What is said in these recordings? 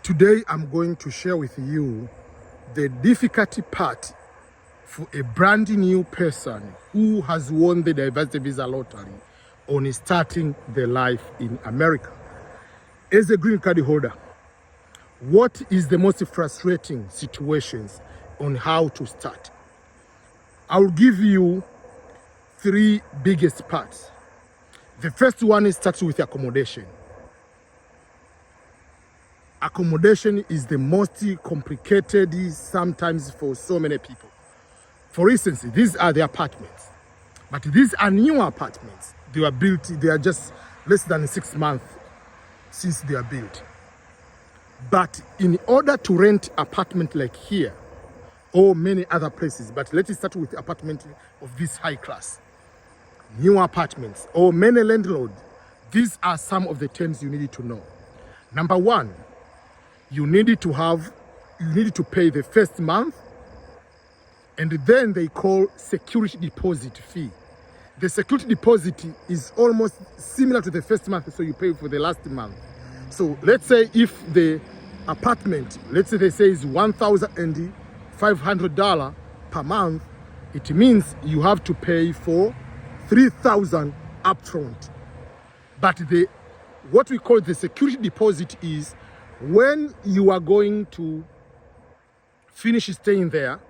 Today I'm going to share with you the difficulty part for a brand new person who has won the diversity visa lottery on starting their life in America. As a green card holder, what is the most frustrating situations on how to start? I'll give you three biggest parts. The first one is starts with accommodation. Accommodation is the most complicated sometimes for so many people. For instance, these are the apartments, but these are new apartments. They were built, they are just less than 6 months since they are built. But in order to rent apartment like here or many other places, but let's start with apartment of this high class, new apartments or many landlords, these are some of the terms you need to know. Number one, you need to pay the first month, and then they call security deposit fee. The security deposit is almost similar to the first month, so you pay for the last month. So let's say if the apartment, let's say they say is $1,500 per month, it means you have to pay for $3,000 upfront. But what we call the security deposit is when you are going to finish staying there,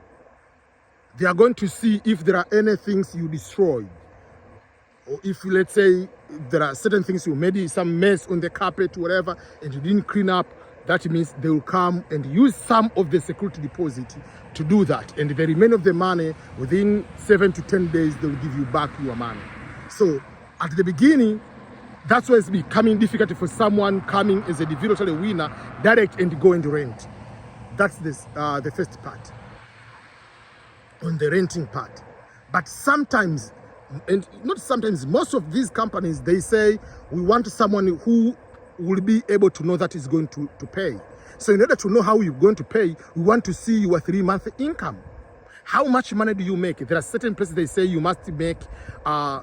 they are going to see if there are any things you destroyed, or if, let's say, there are certain things you made some mess on the carpet, whatever, and you didn't clean up. That means they will come and use some of the security deposit to do that, and the remainder of the money, within 7 to 10 days, they will give you back your money. So at the beginning, that's why it's becoming difficult for someone coming as a developer winner, direct and go and rent. That's the first part on the renting part. But sometimes, and not sometimes, most of these companies, they say, we want someone who will be able to know that is going to pay. So in order to know how you're going to pay, we want to see your 3-month income. How much money do you make? There are certain places they say you must make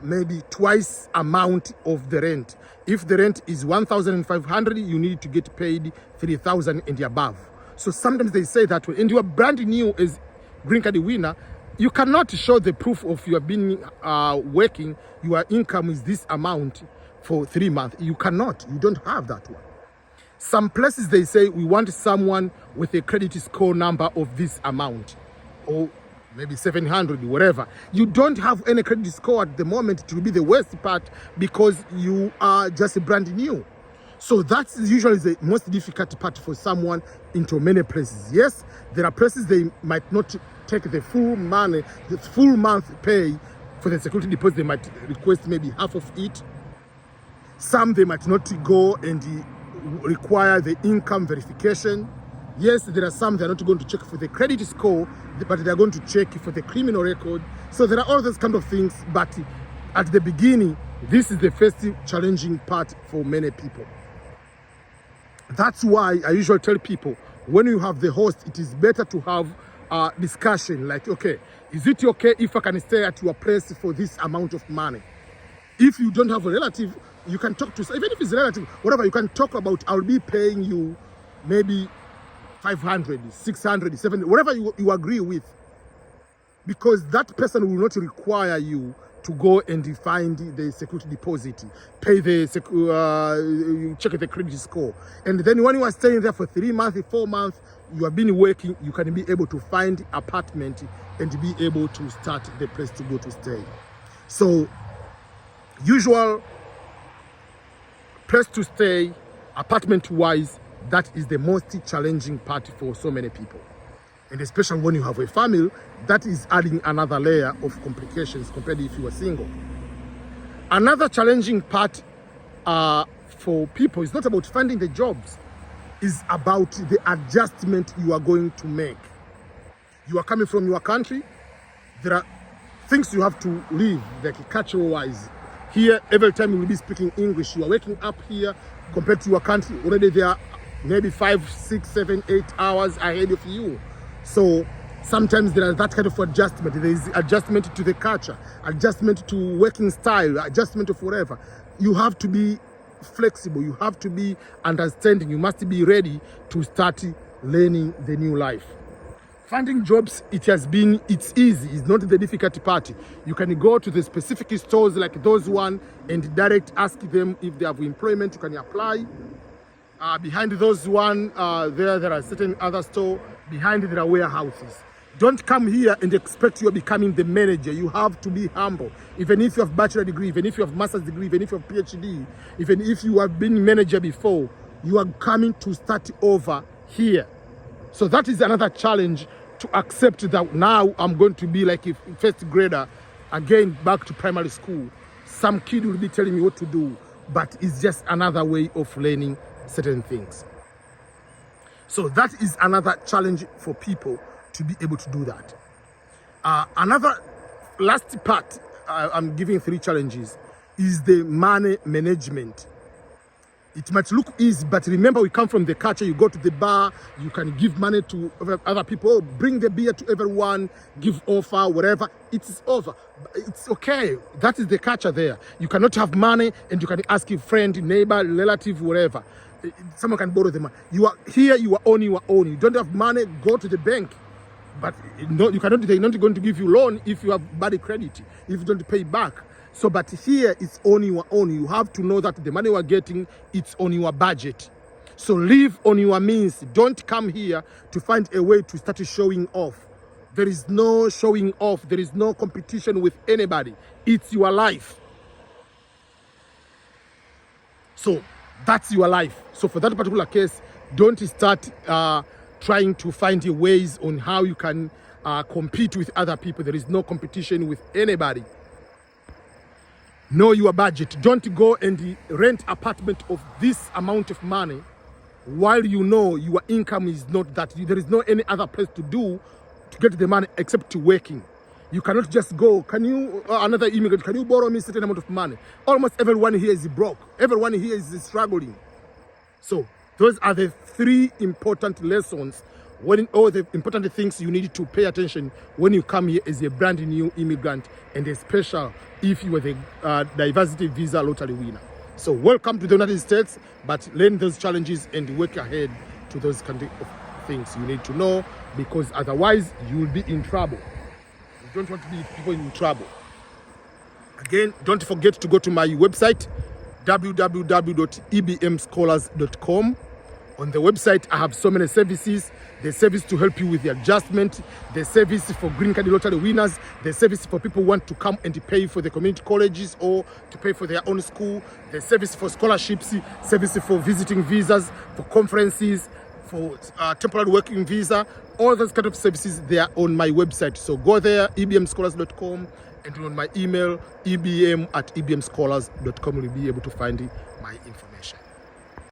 maybe twice amount of the rent. If the rent is $1,500, you need to get paid $3,000 and above. So sometimes they say that way. And you are brand new as green card winner, you cannot show the proof of you have been working, your income is this amount for 3 months. You cannot, you don't have that one. Some places they say we want someone with a credit score number of this amount, or maybe 700, whatever. You don't have any credit score at the moment. It will be the worst part because you are just brand new. So that's usually the most difficult part for someone into many places. Yes, there are places they might not take the full money, the full month pay for the security deposit. They might request maybe half of it. Some they might not go and require the income verification. Yes, there are some they're not going to check for the credit score, but they're going to check for the criminal record. So there are all those kind of things, but at the beginning, this is the first challenging part for many people. That's why I usually tell people, when you have the host, it is better to have a discussion like, okay, is it okay if I can stay at your place for this amount of money? If you don't have a relative, you can talk to, even if it's a relative, whatever, you can talk about, I'll be paying you maybe 500, 600, 700, whatever you agree with, because that person will not require you to go and find the security deposit, pay the check the credit score, and then when you are staying there for 3 months, 4 months, you have been working, you can be able to find apartment and be able to start the place to go to stay. So usual place to stay, apartment wise, that is the most challenging part for so many people. And especially when you have a family, that is adding another layer of complications compared to if you are single. Another challenging part for people is not about finding the jobs, is about the adjustment you are going to make. You are coming from your country, there are things you have to leave, like cultural wise. Here, every time you will be speaking English, you are waking up here compared to your country, already they are maybe 5, 6, 7, 8 hours ahead of you. So sometimes there is that kind of adjustment. There is adjustment to the culture, adjustment to working style, adjustment of whatever. You have to be flexible, you have to be understanding, you must be ready to start learning the new life. Finding jobs, it's easy, it's not the difficult part. You can go to the specific stores like those one and direct ask them if they have employment, you can apply. Behind those one, there are certain other store, behind there are warehouses. Don't come here and expect you're becoming the manager. You have to be humble. Even if you have bachelor degree, even if you have master's degree, even if you have PhD, even if you have been manager before, you are coming to start over here. So that is another challenge, to accept that now I'm going to be like a first grader, again back to primary school. Some kid will be telling me what to do, but it's just another way of learning certain things. So that is another challenge for people to be able to do that. Another last part, I'm giving 3 challenges, is the money management. It might look easy, but remember, we come from the culture. You go to the bar, you can give money to other people, bring the beer to everyone, give offer, whatever. It's over. It's okay. That is the culture there. You cannot have money and you can ask your friend, neighbor, relative, whatever. Someone can borrow the money. You are here, you are on your own. You don't have money, go to the bank. But no, you cannot, they're not going to give you loan if you have bad credit, if you don't pay back. So, but here it's on your own. You have to know that the money you are getting, it's on your budget. So live on your means. Don't come here to find a way to start showing off. There is no showing off. There is no competition with anybody. It's your life. So that's your life. So for that particular case, don't start trying to find ways on how you can compete with other people. There is no competition with anybody. Know your budget. Don't go and rent apartment of this amount of money while you know your income is not that. There is no any other place to do to get the money except to working. You cannot just go, can you, another immigrant, can you borrow me a certain amount of money? Almost everyone here is broke. Everyone here is struggling. So those are the 3 important lessons, when all the important things you need to pay attention when you come here as a brand new immigrant, and especially if you are the diversity visa lottery winner. So welcome to the United States, but learn those challenges and work ahead to those kind of things you need to know, because otherwise you will be in trouble. You don't want to be people in trouble. Again, don't forget to go to my website, www.ebmscholars.com. On the website, I have so many services. The service to help you with the adjustment, the service for green card lottery winners, the service for people who want to come and pay for the community colleges or to pay for their own school, the service for scholarships, service for visiting visas, for conferences, for temporary working visa. All those kind of services, they are on my website. So go there, ebmscholars.com, and on my email, ebm@ebmscholars.com, you'll be able to find my information.